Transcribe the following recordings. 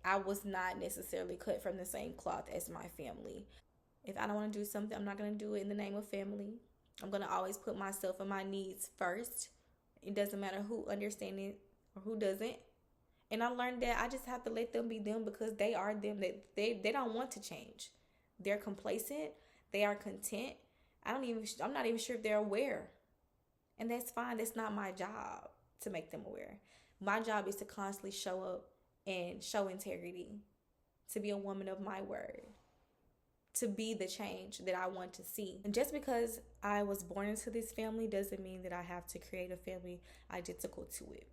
I was not necessarily cut from the same cloth as my family. If I don't want to do something, I'm not going to do it in the name of family. I'm going to always put myself and my needs first. It doesn't matter who understands it or who doesn't. And I learned that I just have to let them be them because they are them. That they don't want to change. They're complacent. They are content. I'm not even sure if they're aware. And that's fine. That's not my job to make them aware. My job is to constantly show up and show integrity, to be a woman of my word, to be the change that I want to see. And just because I was born into this family doesn't mean that I have to create a family identical to it.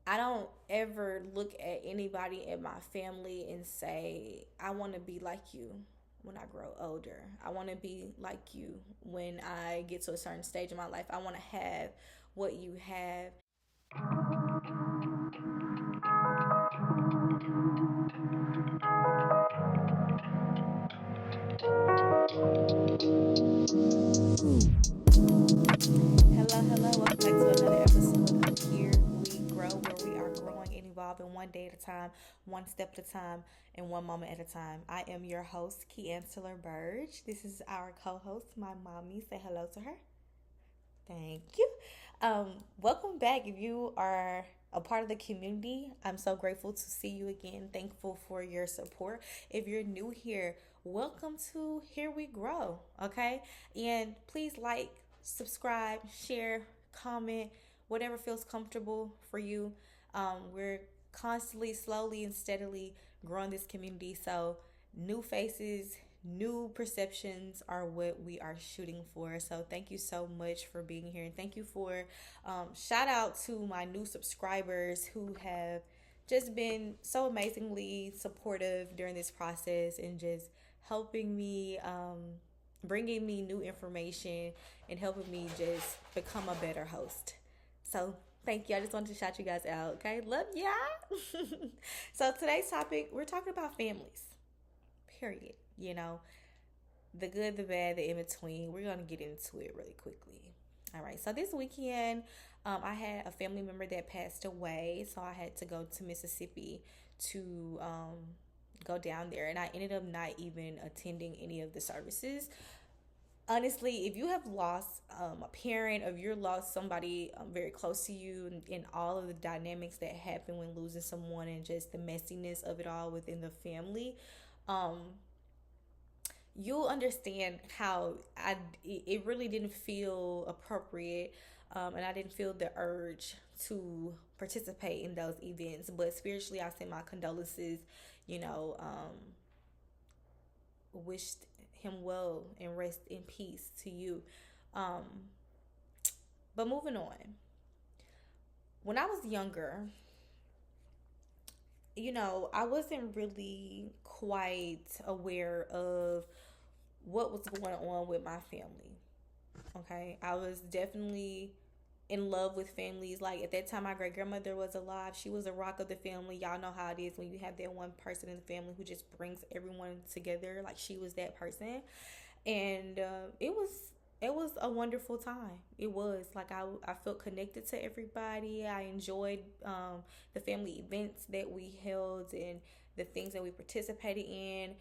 I don't ever look at anybody in my family and say, I want to be like you when I grow older. I want to be like you when I get to a certain stage in my life. I want to have what you have. Hello, hello. Welcome back to another episode of Here We Grow, where we are growing and evolving one day at a time, one step at a time, and one moment at a time. I am your host, Keansler Burge. This is our co-host, my mommy. Say hello to her. Thank you. Welcome back. If you are a part of the community, I'm so grateful to see you again. Thankful for your support. If you're new here, welcome to Here We Grow. Okay, and please like, subscribe, share, comment, whatever feels comfortable for you. We're constantly, slowly, and steadily growing this community. So new faces, new perceptions are what we are shooting for. So thank you so much for being here, and thank you for shout out to my new subscribers who have just been so amazingly supportive during this process and just helping me, bringing me new information and helping me just become a better host. So thank you. I just wanted to shout you guys out. Okay, love ya. So today's topic, we're talking about families, period. The good, the bad, the in between. We're going to get into it really quickly. All right. So this weekend, I had a family member that passed away. So I had to go to Mississippi to go down there. And I ended up not even attending any of the services. Honestly, if you have lost a parent, or if you're lost somebody very close to you, and all of the dynamics that happen when losing someone and just the messiness of it all within the family, um, you'll understand how it really didn't feel appropriate, and I didn't feel the urge to participate in those events. But spiritually, I send my condolences. You know, wished him well and rest in peace to you. Um, but moving on, when I was younger, I wasn't really quite aware of what was going on with my family. Okay. I was definitely in love with families. Like at that time, my great grandmother was alive. She was a rock of the family. Y'all know how it is when you have that one person in the family who just brings everyone together. Like she was that person. And it was a wonderful time. It was like I felt connected to everybody. I enjoyed the family events that we held and the things that we participated in.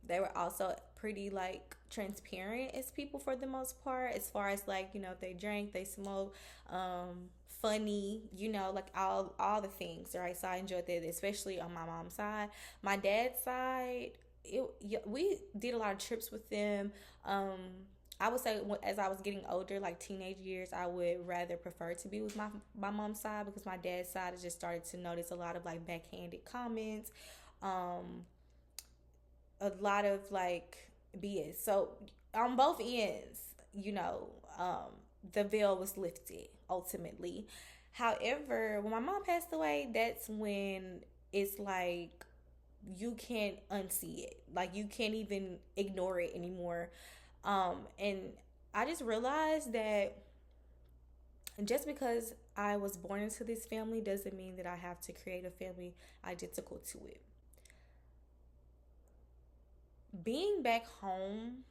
They were also pretty like transparent as people for the most part, as far as like, if they drank, they smoked, funny, like all the things, right? So I enjoyed that, especially on my mom's side. My dad's side, we did a lot of trips with them. I would say as I was getting older, like teenage years, I would rather prefer to be with my mom's side, because my dad's side, I just started to notice a lot of like backhanded comments, a lot of like BS. So on both ends, the veil was lifted ultimately. However, when my mom passed away, that's when it's like you can't unsee it. Like you can't even ignore it anymore. And I just realized that just because I was born into this family doesn't mean that I have to create a family identical to it. Being back home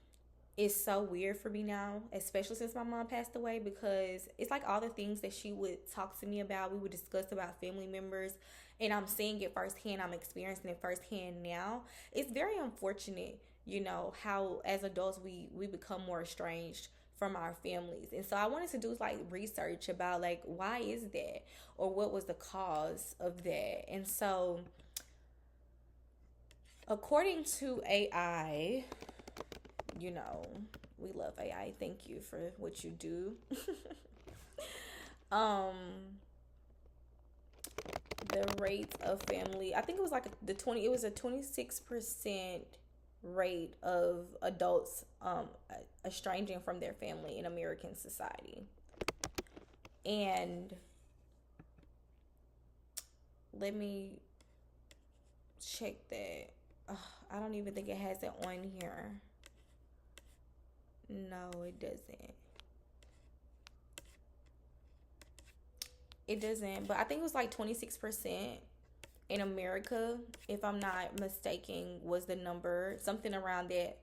is so weird for me now, especially since my mom passed away, because it's like all the things that she would talk to me about, we would discuss about family members, and I'm seeing it firsthand, I'm experiencing it firsthand now. It's very unfortunate, how as adults we become more estranged from our families. And so I wanted to do like research about like why is that, or what was the cause of that. And so according to AI, you know, we love AI. Thank you for what you do. um the rate of family, I think it was like the 20 it was a 26% rate of adults estranging from their family in American society. And let me check that. Ugh, I don't even think it has it on here. No, it doesn't. It doesn't, but I think it was like 26% in America, if I'm not mistaken, was the number. Something around that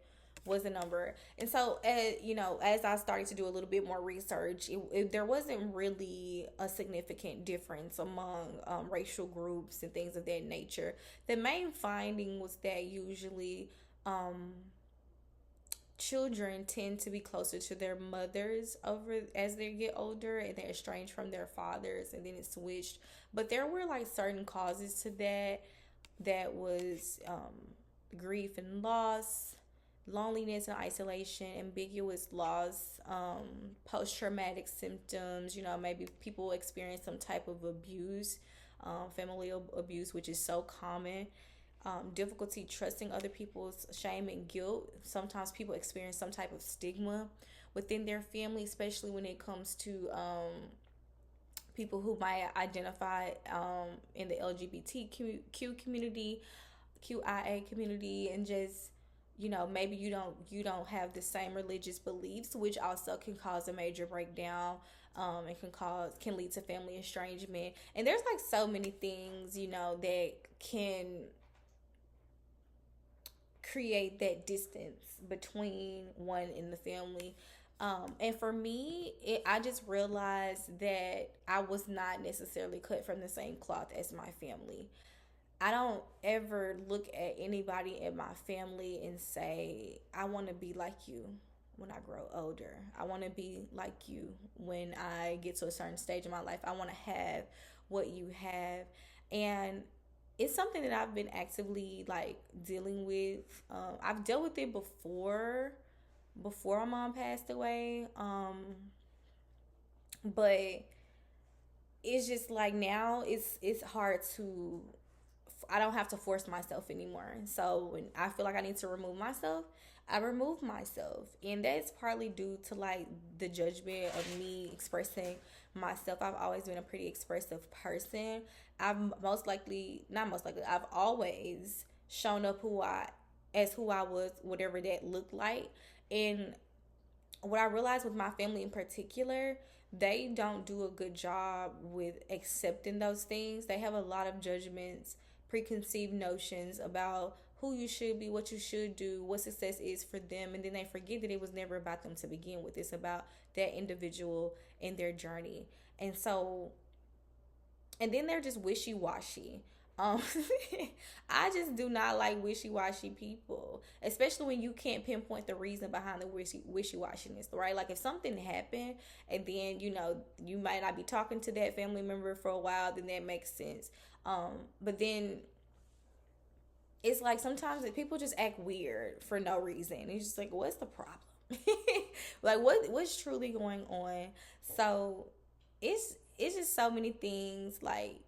was the number. And so, as I started to do a little bit more research, there wasn't really a significant difference among racial groups and things of that nature. The main finding was that usually um, children tend to be closer to their mothers over as they get older, and they're estranged from their fathers, and then it switched. But there were like certain causes to that. That was grief and loss, loneliness and isolation, ambiguous loss, post-traumatic symptoms. Maybe people experience some type of abuse, familial abuse, which is so common. Difficulty trusting other people's shame and guilt. Sometimes people experience some type of stigma within their family, especially when it comes to people who might identify in the LGBTQ community, QIA community, and just maybe you don't have the same religious beliefs, which also can cause a major breakdown. And can lead to family estrangement. And there's like so many things that can create that distance between one in the family. And for me, I just realized that I was not necessarily cut from the same cloth as my family. I don't ever look at anybody in my family and say, I want to be like you when I grow older. I want to be like you when I get to a certain stage in my life. I want to have what you have. And it's something that I've been actively like dealing with. I've dealt with it before my mom passed away. But it's just like now it's hard to, I don't have to force myself anymore. So when I feel like I need to remove myself, I remove myself. And that's partly due to like the judgment of me expressing myself. I've always been a pretty expressive person. I've most likely, not most likely, I've always shown up who I was, whatever that looked like. And what I realized with my family in particular, they don't do a good job with accepting those things. They have a lot of judgments, preconceived notions about who you should be, what you should do, what success is for them, and then they forget that it was never about them to begin with. It's about that individual and their journey. And so, and then they're just wishy-washy. Um, I just do not like wishy-washy people, especially when you can't pinpoint the reason behind the wishy-washiness, right? Like if something happened and then, you might not be talking to that family member for a while, then that makes sense. But then it's like sometimes people just act weird for no reason. It's just like, what's the problem? Like what's truly going on? So it's just so many things like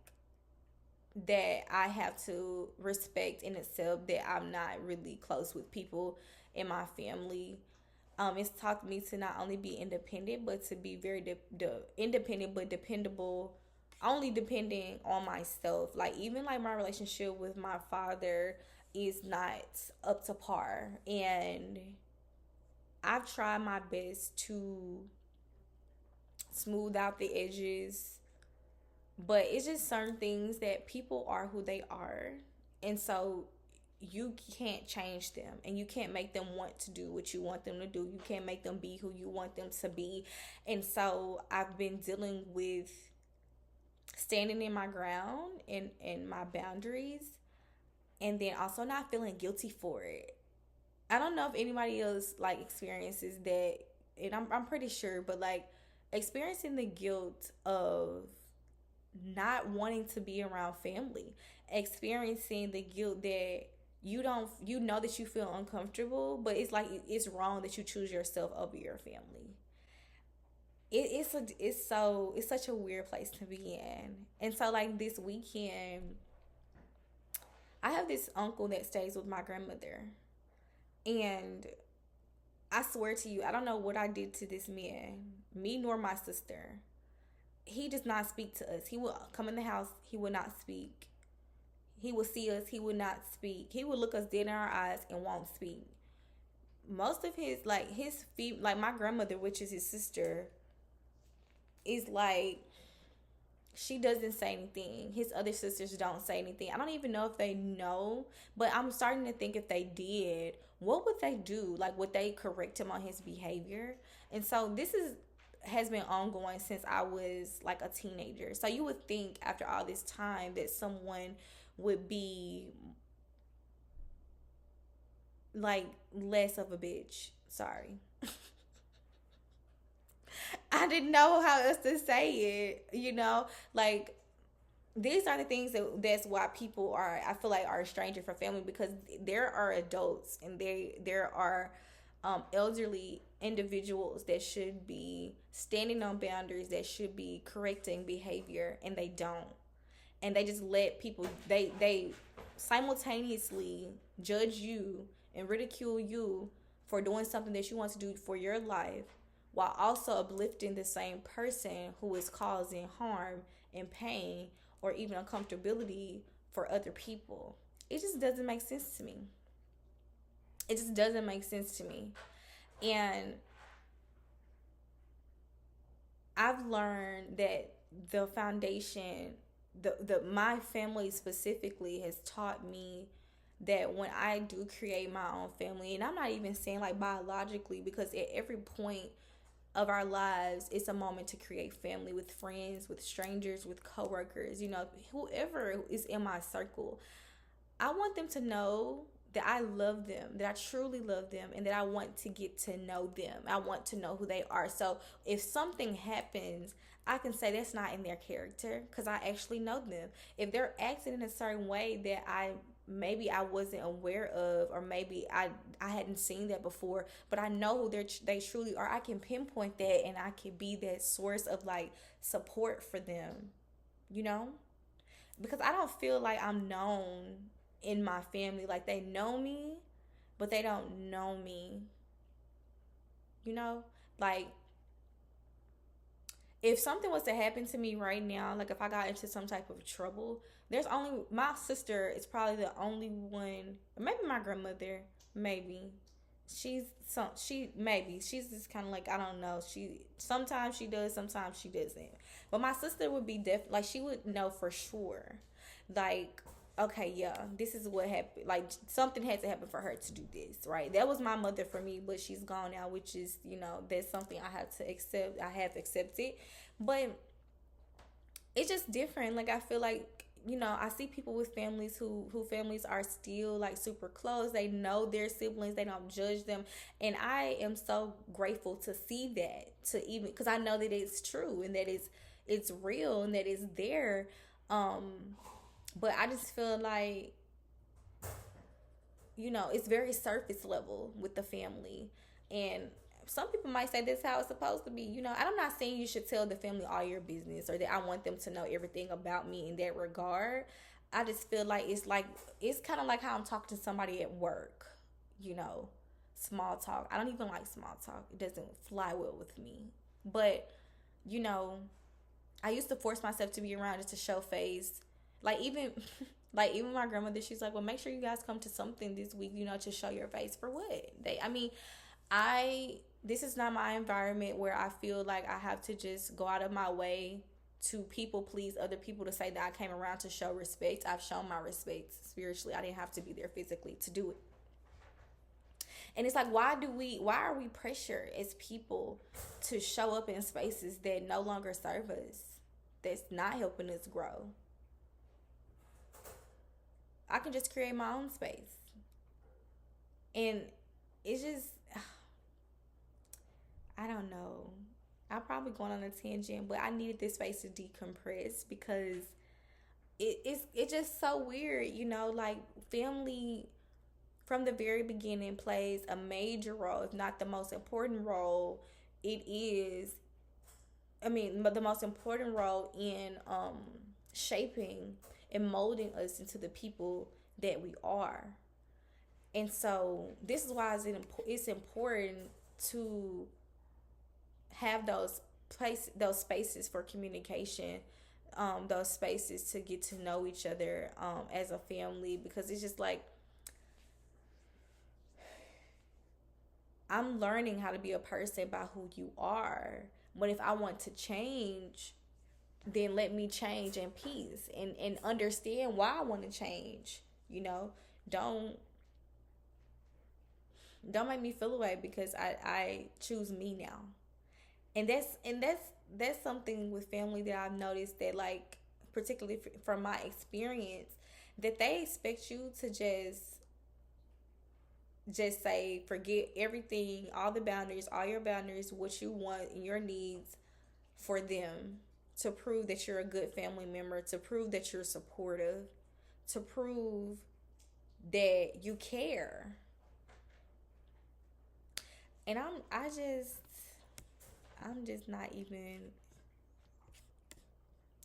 that I have to respect and accept, that I'm not really close with people in my family. It's taught me to not only be independent, but to be very independent but dependable, only depending on myself. Like even like my relationship with my father is not up to par, and I've tried my best to smooth out the edges, but it's just certain things that people are who they are. And so you can't change them, and you can't make them want to do what you want them to do. You can't make them be who you want them to be. And so I've been dealing with standing in my ground and my boundaries, and then also not feeling guilty for it. I don't know if anybody else like experiences that, and I'm pretty sure, but like experiencing the guilt of not wanting to be around family, experiencing the guilt that you know that you feel uncomfortable, but it's like it's wrong that you choose yourself over your family. It's such a weird place to be in. And so like this weekend, I have this uncle that stays with my grandmother, and I swear to you, I don't know what I did to this man, me nor my sister. He does not speak to us. He will come in the house, he will not speak. He will see us, he will not speak. He will look us dead in our eyes and won't speak. Most of his like my grandmother, which is his sister, is like she doesn't say anything. His other sisters don't say anything. I don't even know if they know, but I'm starting to think if they did, what would they do? Like, would they correct him on his behavior? And so this is has been ongoing since I was like a teenager. So you would think after all this time that someone would be like less of a bitch. Sorry. I didn't know how else to say it, like these are the things that's why people are, I feel like, are a stranger for family, because there are adults and there are elderly individuals that should be standing on boundaries, that should be correcting behavior, and they don't. And they just let people, they simultaneously judge you and ridicule you for doing something that you want to do for your life, while also uplifting the same person who is causing harm and pain or even uncomfortability for other people. It just doesn't make sense to me. It just doesn't make sense to me. And I've learned that the foundation, the my family specifically has taught me that when I do create my own family, and I'm not even saying like biologically, because at every point of our lives, it's a moment to create family with friends, with strangers, with coworkers, whoever is in my circle. I want them to know that I love them, that I truly love them, and that I want to get to know them. I want to know who they are. So if something happens, I can say that's not in their character because I actually know them. If they're acting in a certain way that I wasn't aware of, or maybe I hadn't seen that before, but I know who they truly are, I can pinpoint that, and I can be that source of like support for them, you know? Because I don't feel like I'm known in my family. Like they know me, but they don't know me, you know? Like if something was to happen to me right now, like if I got into some type of trouble, there's only my sister is probably the only one, or maybe my grandmother, maybe. She's just kind of like, I don't know. She sometimes she does, sometimes she doesn't. But my sister would be like she would know for sure. Like, okay, yeah, this is what happened. Like something had to happen for her to do this, right? That was my mother for me, but she's gone now, which is, that's something I have to accept. I have accepted, but it's just different. Like I feel like, I see people with families who families are still like super close. They know their siblings. They don't judge them, and I am so grateful to see that. To even because I know that it's true and that it's real and that it's there. But I just feel like, it's very surface level with the family. And some people might say that's how it's supposed to be. And I'm not saying you should tell the family all your business or that I want them to know everything about me in that regard. I just feel like it's kind of like how I'm talking to somebody at work, small talk. I don't even like small talk. It doesn't fly well with me. But, I used to force myself to be around just to show face. Like even like even my grandmother, she's like, well, make sure you guys come to something this week, to show your face. For what? This is not my environment where I feel like I have to just go out of my way to people please other people to say that I came around to show respect. I've shown my respect spiritually. I didn't have to be there physically to do it. And it's like, why are we pressured as people to show up in spaces that no longer serve us? that's not helping us grow. I can just create my own space. And it's just, I don't know. I'm probably going on a tangent, but I needed this space to decompress because it's just so weird, like family from the very beginning plays a major role, if not the most important role. It is, but the most important role in shaping and molding us into the people that we are. And so this is why it's important to have those spaces for communication, those spaces to get to know each other as a family, because it's just like I'm learning how to be a person by who you are. But if I want to change, then let me change in peace and understand why I want to change. Don't don't make me feel away because I choose me now. And that's something with family that I've noticed, that like particularly from my experience, that they expect you to just say forget everything, all your boundaries, what you want and your needs for them, to prove that you're a good family member, to prove that you're supportive, to prove that you care. And I'm just not even,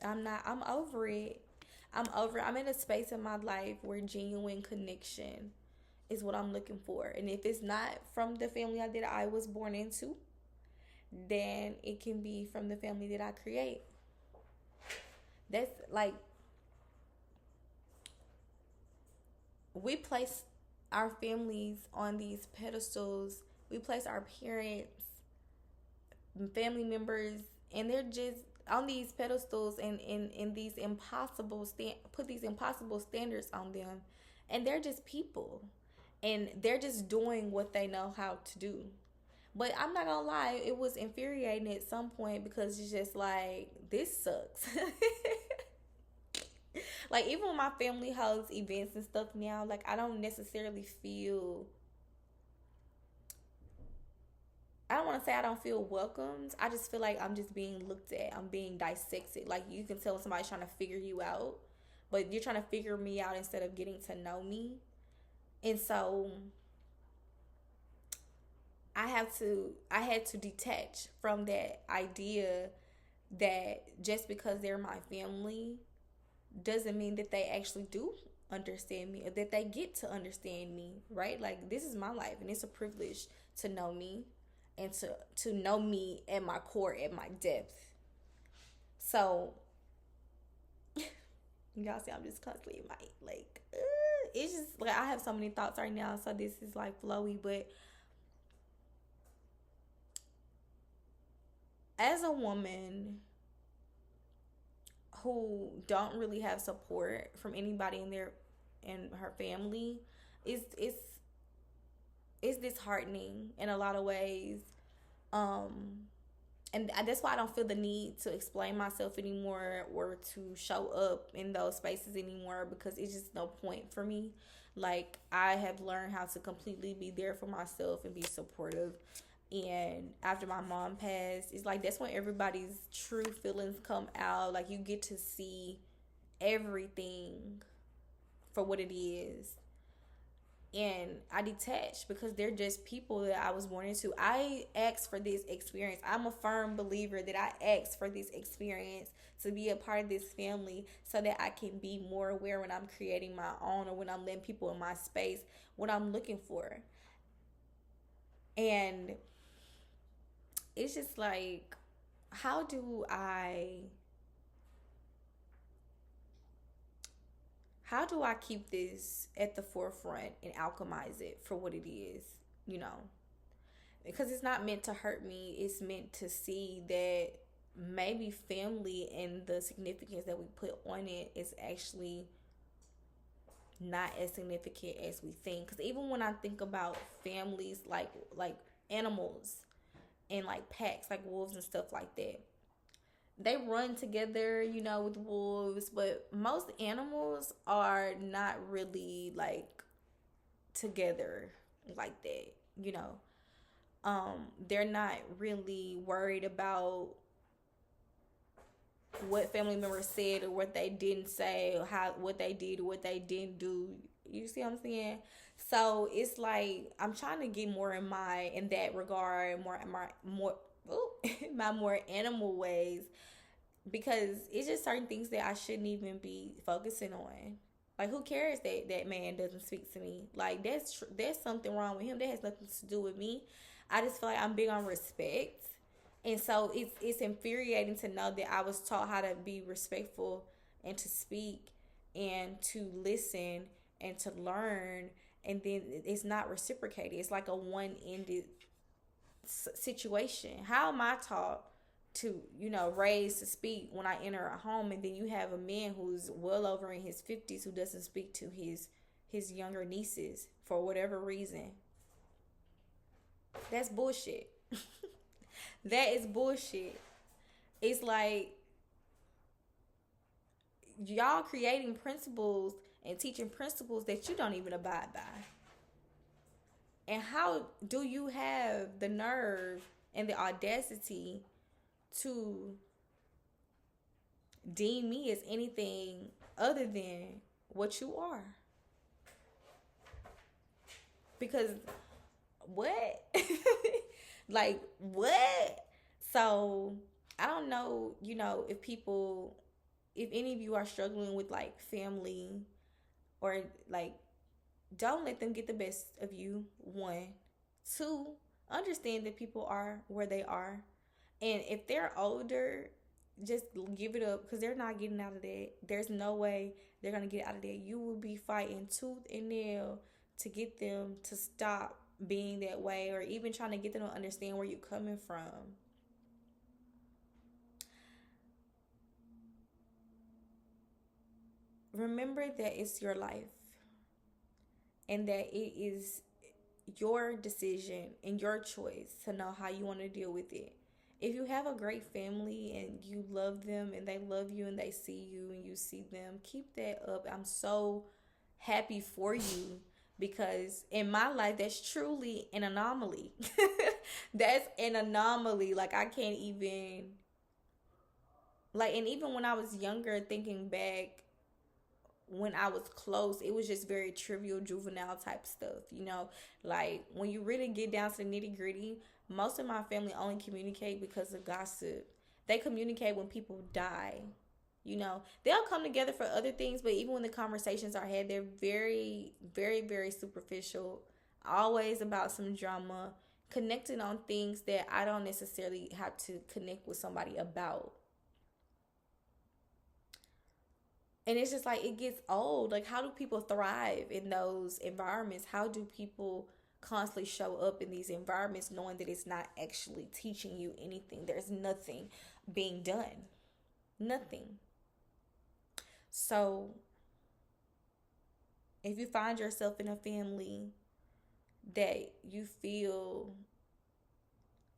I'm over it. I'm in a space in my life where genuine connection is what I'm looking for. And if it's not from the family that I was born into, then it can be from the family that I create. That's like, we place our families on these pedestals. We place our parents, family members, and they're just on these pedestals, and these put these impossible standards on them, and they're just people, and they're just doing what they know how to do. But I'm not gonna lie, it was infuriating at some point, because it's just like, this sucks. Like, even when my family hosts events and stuff now, like, I don't necessarily feel, I don't want to say I don't feel welcomed. I just feel like I'm just being looked at. I'm being dissected. Like, you can tell when somebody's trying to figure you out, but you're trying to figure me out instead of getting to know me. And so I had to detach from that idea that just because they're my family doesn't mean that they actually do understand me, or that they get to understand me, right? Like, this is my life, and it's a privilege to know me, and to know me at my core, at my depth. So y'all see I'm just constantly in my, like, it's just like I have so many thoughts right now, so this is like flowy. But as a woman who don't really have support from anybody in her family, it's disheartening in a lot of ways. And that's why I don't feel the need to explain myself anymore, or to show up in those spaces anymore, because it's just no point for me. Like, I have learned how to completely be there for myself and be supportive. And after my mom passed, it's like that's when everybody's true feelings come out. Like, you get to see everything for what it is. And I detached because they're just people that I was born into. I asked for this experience. I'm a firm believer that I asked for this experience to be a part of this family, so that I can be more aware when I'm creating my own, or when I'm letting people in my space, what I'm looking for. And it's just like, how do I how do I keep this at the forefront and alchemize it for what it is, you know? Because it's not meant to hurt me. It's meant to see that maybe family and the significance that we put on it is actually not as significant as we think. Because even when I think about families, like animals and like packs, like wolves and stuff like that, they run together, with wolves, but most animals are not really like together like that, you know. They're not really worried about what family members said or what they didn't say or how what they did or what they didn't do. You see what I'm saying? So it's like I'm trying to get more in that regard, more ooh, my more animal ways, because it's just certain things that I shouldn't even be focusing on. Like, who cares that that man doesn't speak to me? Like, that's something wrong with him. That has nothing to do with me. I just feel like I'm big on respect, and so it's infuriating to know that I was taught how to be respectful and to speak and to listen and to learn, and then it's not reciprocated. It's like a one-ended situation. How am I taught to, raised to speak when I enter a home, and then you have a man who's well over in his 50s who doesn't speak to his younger nieces for whatever reason? That's bullshit. That is bullshit. It's like y'all creating principles and teaching principles that you don't even abide by. And how do you have the nerve and the audacity to deem me as anything other than what you are? Because what? Like, what? So I don't know, if any of you are struggling with like family, or like, don't let them get the best of you. One, two, understand that people are where they are, and if they're older, just give it up, because they're not getting out of that. There's no way they're gonna get out of that. You will be fighting tooth and nail to get them to stop being that way, or even trying to get them to understand where you're coming from. Remember that it's your life, and that it is your decision and your choice to know how you want to deal with it. If you have a great family and you love them and they love you and they see you and you see them, keep that up. I'm so happy for you, because in my life, that's truly an anomaly. That's an anomaly. Like, I can't even, like, and even when I was younger, thinking back, when I was close, it was just very trivial, juvenile type stuff, Like, when you really get down to the nitty gritty, most of my family only communicate because of gossip. They communicate when people die. They'll come together for other things, but even when the conversations are had, they're very, very, very superficial, always about some drama, connecting on things that I don't necessarily have to connect with somebody about. And it's just like, it gets old. Like, how do people thrive in those environments? How do people constantly show up in these environments knowing that it's not actually teaching you anything? There's nothing being done. Nothing. So, if you find yourself in a family that you feel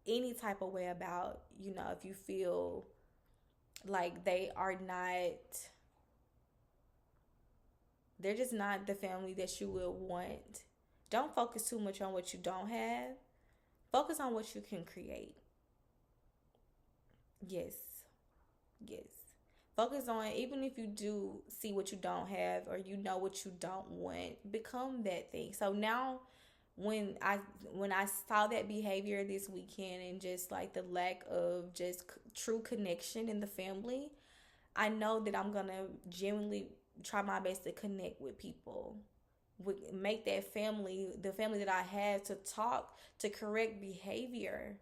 any type of way about, if you feel like they're just not the family that you will want, don't focus too much on what you don't have. Focus on what you can create. Yes. Yes. Focus on, even if you do see what you don't have, or you know what you don't want, become that thing. So now, when I saw that behavior this weekend, and just like the lack of just true connection in the family, I know that I'm gonna genuinely try my best to connect with people, make that family, the family that I have, to talk, to correct behavior,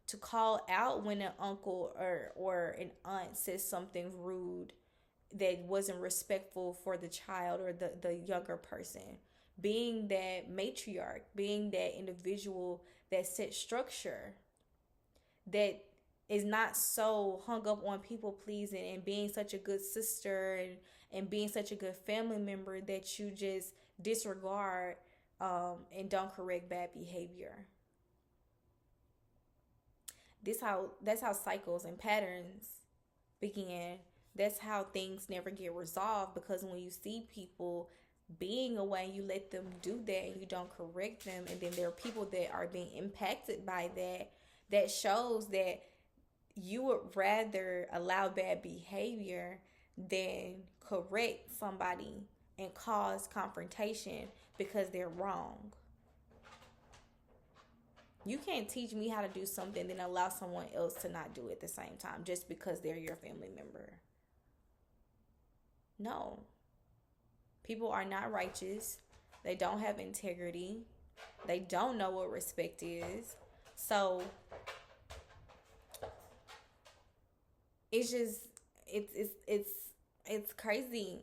to call out when an uncle or an aunt says something rude that wasn't respectful for the child or the younger person. Being that matriarch, being that individual that sets structure, that is not so hung up on people pleasing, and being such a good sister, and being such a good family member that you just disregard, and don't correct bad behavior. That's how cycles and patterns begin. That's how things never get resolved, because when you see people being away, you let them do that and you don't correct them, and then there are people that are being impacted by that. That shows that you would rather allow bad behavior than correct somebody and cause confrontation because they're wrong. You can't teach me how to do something then allow someone else to not do it at the same time just because they're your family member. No. People are not righteous. They don't have integrity. They don't know what respect is. So it's just it's crazy.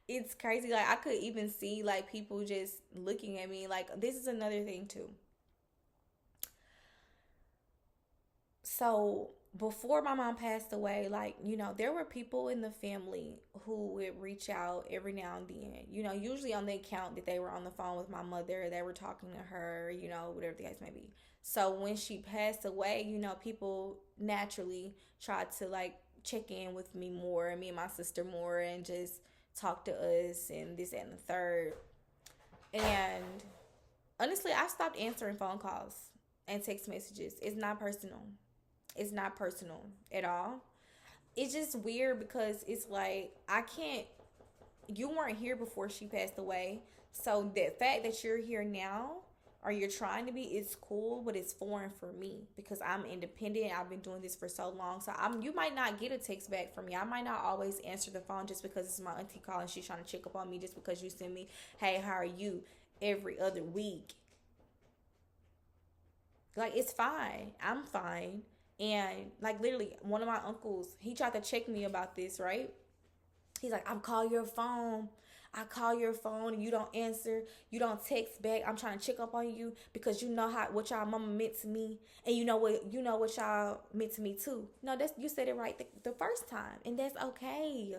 It's crazy. Like, I could even see like people just looking at me. Like, this is another thing too. So before my mom passed away, like, there were people in the family who would reach out every now and then. Usually on the account that they were on the phone with my mother, they were talking to her, whatever the case may be. So when she passed away, people naturally tried to like check in with me more, me and my sister more, and just talk to us and this and the third. And honestly, I stopped answering phone calls and text messages. It's not personal. It's not personal at all. It's just weird because it's like, I can't, you weren't here before she passed away. So the fact that you're here now, or you're trying to be, it's cool, but it's foreign for me because I'm independent. I've been doing this for so long. So you might not get a text back from me. I might not always answer the phone just because it's my auntie calling. She's trying to check up on me just because you send me, hey, how are you, every other week. Like, it's fine. I'm fine. And like, literally, one of my uncles, he tried to check me about this, right? He's like, I'm call your phone. I call your phone and you don't answer. You don't text back. I'm trying to check up on you because you know what y'all mama meant to me, and you know what y'all meant to me too. No, that's, you said it right the first time, and that's okay.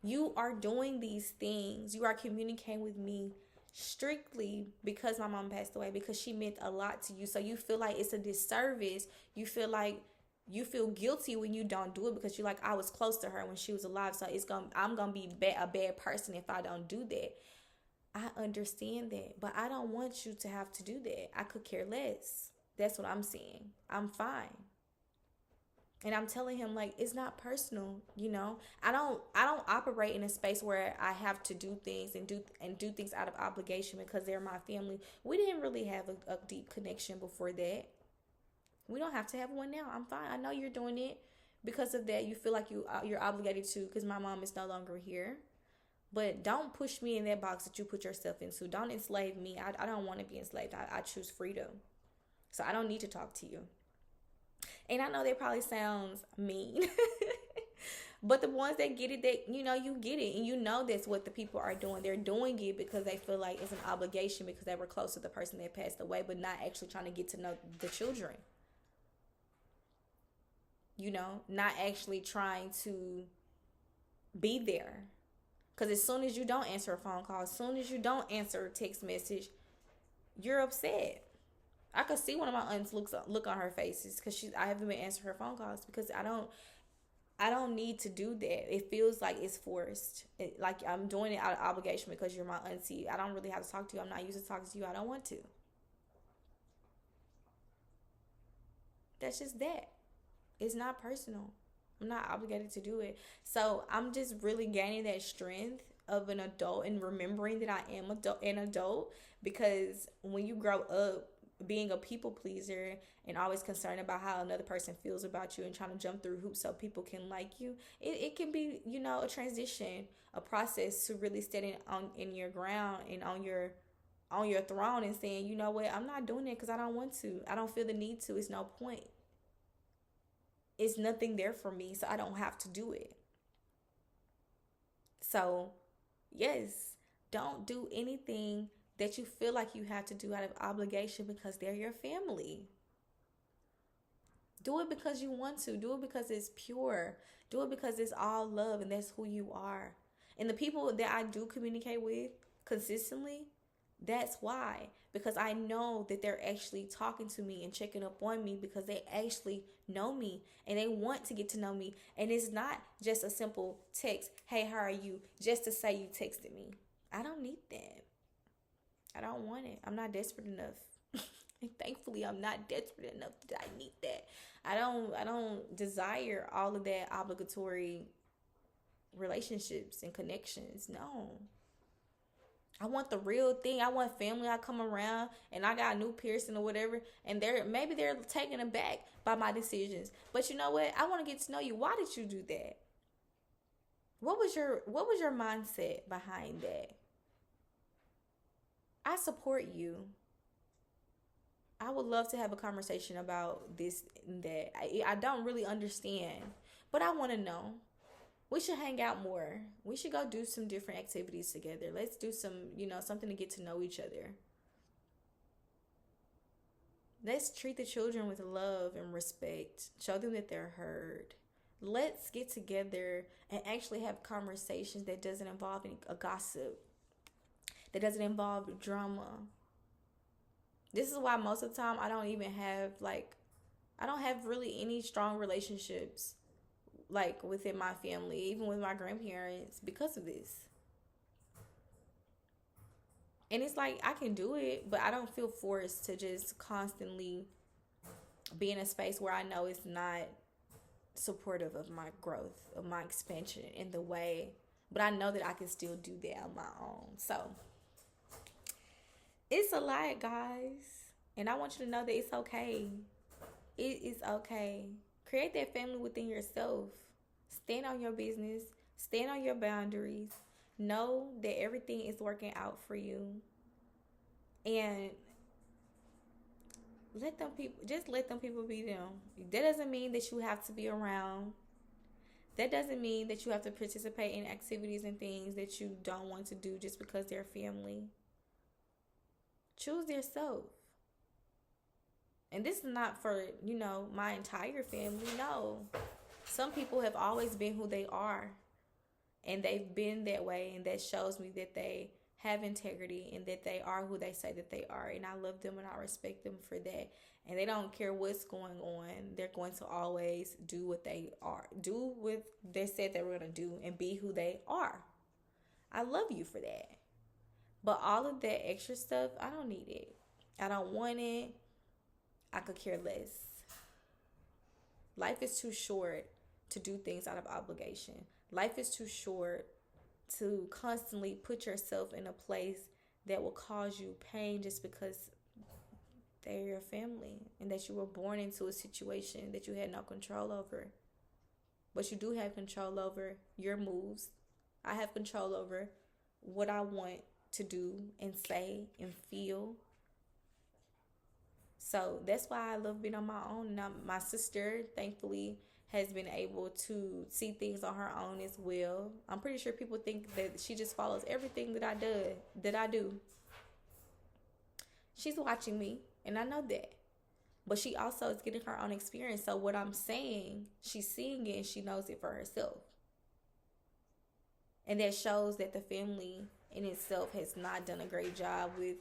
You are doing these things. You are communicating with me strictly because my mom passed away, because she meant a lot to you. So you feel like it's a disservice. You feel guilty when you don't do it because you're like, I was close to her when she was alive, so I'm gonna be a bad person if I don't do that. I understand that, but I don't want you to have to do that. I could care less. That's what I'm saying. I'm fine. And I'm telling him, like, it's not personal. I don't operate in a space where I have to do things and do things out of obligation because they're my family. We didn't really have a deep connection before that. We don't have to have one now. I'm fine. I know you're doing it because of that. You feel like you're obligated to because my mom is no longer here. But don't push me in that box that you put yourself into. Don't enslave me. I don't want to be enslaved. I choose freedom. So I don't need to talk to you. And I know that probably sounds mean. But the ones that get it, you get it. And that's what the people are doing. They're doing it because they feel like it's an obligation because they were close to the person that passed away, but not actually trying to get to know the children. Not actually trying to be there. Because as soon as you don't answer a phone call, as soon as you don't answer a text message, you're upset. I could see one of my aunts look on her faces because I haven't been answering her phone calls because I don't need to do that. It feels like it's forced. Like I'm doing it out of obligation because you're my auntie. I don't really have to talk to you. I'm not used to talking to you. I don't want to. That's just that. It's not personal. I'm not obligated to do it. So I'm just really gaining that strength of an adult and remembering that I am an adult, because when you grow up being a people pleaser and always concerned about how another person feels about you and trying to jump through hoops so people can like you, it can be, a transition, a process to really standing in your ground and on your throne and saying, you know what, I'm not doing it because I don't want to. I don't feel the need to. It's no point. It's nothing there for me, so I don't have to do it. So, yes, don't do anything that you feel like you have to do out of obligation because they're your family. Do it because you want to. Do it because it's pure. Do it because it's all love and that's who you are. And the people that I do communicate with consistently, That's why. Because I know that they're actually talking to me and checking up on me because they actually know me and they want to get to know me. And it's not just a simple text, hey, how are you? Just to say you texted me. I don't need that. I don't want it. I'm not desperate enough. And thankfully I'm not desperate enough that I need that. I don't desire all of that obligatory relationships and connections. No. I want the real thing. I want family. I come around and I got a new piercing or whatever, and they're taken aback by my decisions. But you know what? I want to get to know you. Why did you do that? What was your mindset behind that? I support you. I would love to have a conversation about this and that. I don't really understand, but I want to know. We should hang out more. We should go do some different activities together. Let's do some, something to get to know each other. Let's treat the children with love and respect. Show them that they're heard. Let's get together and actually have conversations that doesn't involve any a gossip, that doesn't involve drama. This is why most of the time I don't have really any strong relationships like within my family, even with my grandparents, because of this. And it's like I can do it, but I don't feel forced to just constantly be in a space where I know it's not supportive of my growth, of my expansion in the way. But I know that I can still do that on my own. So it's a lot, guys. And I want you to know that it's okay. It is okay. Create that family within yourself. Stand on your business. Stand on your boundaries. Know that everything is working out for you. And let them people be them. That doesn't mean that you have to be around. That doesn't mean that you have to participate in activities and things that you don't want to do just because they're family. Choose yourself. And this is not for, my entire family. No. Some people have always been who they are. And they've been that way. And that shows me that they have integrity and that they are who they say that they are. And I love them and I respect them for that. And they don't care what's going on. They're going to always do what they are. Do what they said they were going to do and be who they are. I love you for that. But all of that extra stuff, I don't need it. I don't want it. I could care less. Life is too short to do things out of obligation. Life is too short to constantly put yourself in a place that will cause you pain just because they're your family and that you were born into a situation that you had no control over. But you do have control over your moves. I have control over what I want to do and say and feel. So that's why I love being on my own. Now, my sister, thankfully, has been able to see things on her own as well. I'm pretty sure people think that she just follows everything that I do. She's watching me, and I know that. But she also is getting her own experience. So what I'm saying, she's seeing it and she knows it for herself. And that shows that the family in itself has not done a great job with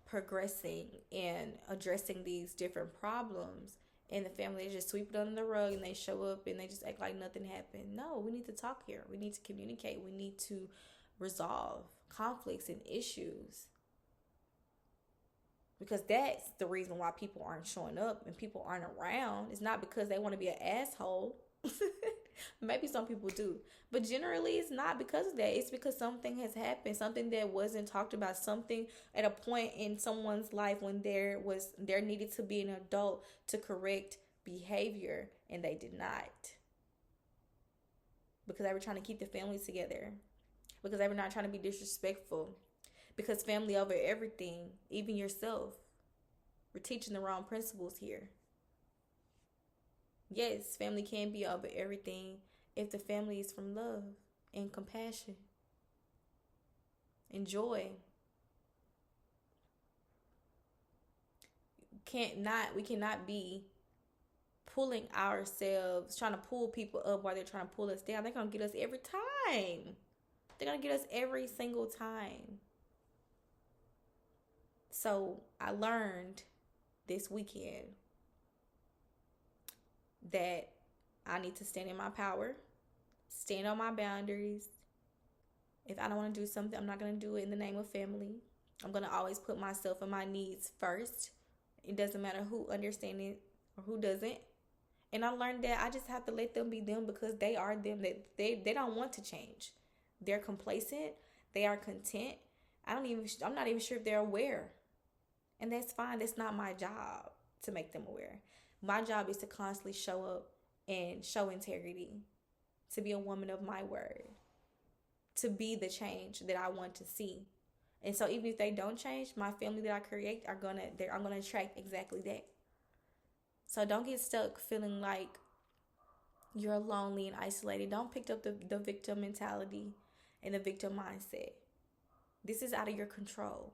progressing and addressing these different problems. And the family just sweep it under the rug and they show up and they just act like nothing happened. No, we need to talk here. We need to communicate. We need to resolve conflicts and issues. Because that's the reason why people aren't showing up and people aren't around. It's not because they want to be an asshole. Maybe some people do. But generally, it's not because of that. It's because something has happened. Something that wasn't talked about. Something at a point in someone's life when there needed to be an adult to correct behavior. And they did not. Because they were trying to keep the family together. Because they were not trying to be disrespectful. Because family over everything, even yourself. We're teaching the wrong principles here. Yes, family can be over everything if the family is from love and compassion and joy. We cannot be pulling ourselves, trying to pull people up while they're trying to pull us down. They're going to get us every time. They're going to get us every single time. So I learned this weekend that I need to stand in my power, stand on my boundaries. If I don't want to do something, I'm not going to do it in the name of family. I'm going to always put myself and my needs first. It doesn't matter who understands it or who doesn't. And I learned that I just have to let them be them because they are them. They don't want to change. They're complacent. They are content. I'm not even sure if they're aware. And that's fine. That's not my job to make them aware. My job is to constantly show up and show integrity, to be a woman of my word, to be the change that I want to see. And so even if they don't change, my family that I create I'm gonna attract exactly that. So don't get stuck feeling like you're lonely and isolated. Don't pick up the victim mentality and the victim mindset. This is out of your control.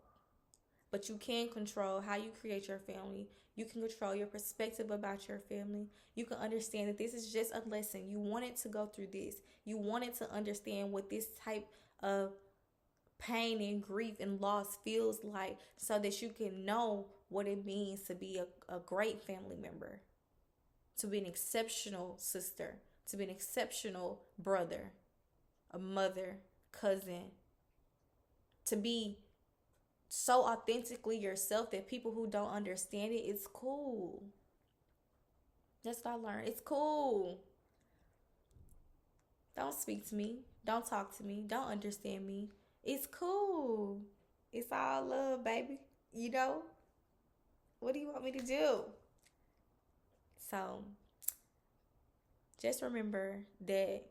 But you can control how you create your family. You can control your perspective about your family. You can understand that this is just a lesson. You wanted to go through this. You wanted to understand what this type of pain and grief and loss feels like so that you can know what it means to be a great family member, to be an exceptional sister, to be an exceptional brother, a mother, cousin, to be so authentically yourself that people who don't understand it, it's cool. That's what I learned. It's cool. Don't speak to me. Don't talk to me. Don't understand me. It's cool. It's all love, baby. You know? What do you want me to do? So, just remember that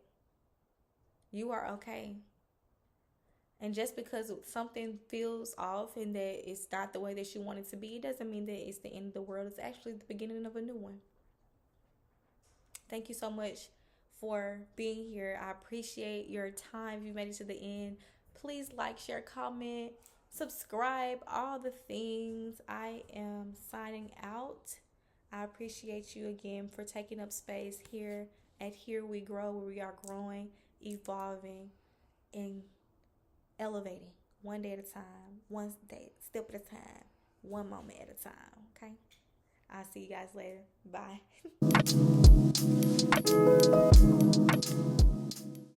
you are okay. And just because something feels off and that it's not the way that you want it to be, it doesn't mean that it's the end of the world. It's actually the beginning of a new one. Thank you so much for being here. I appreciate your time. If you made it to the end, please like, share, comment, subscribe, all the things. I am signing out. I appreciate you again for taking up space here at Here We Grow, where we are growing, evolving, and elevating one day at a time, one day, step at a time, one moment at a time. Okay? I'll see you guys later. Bye.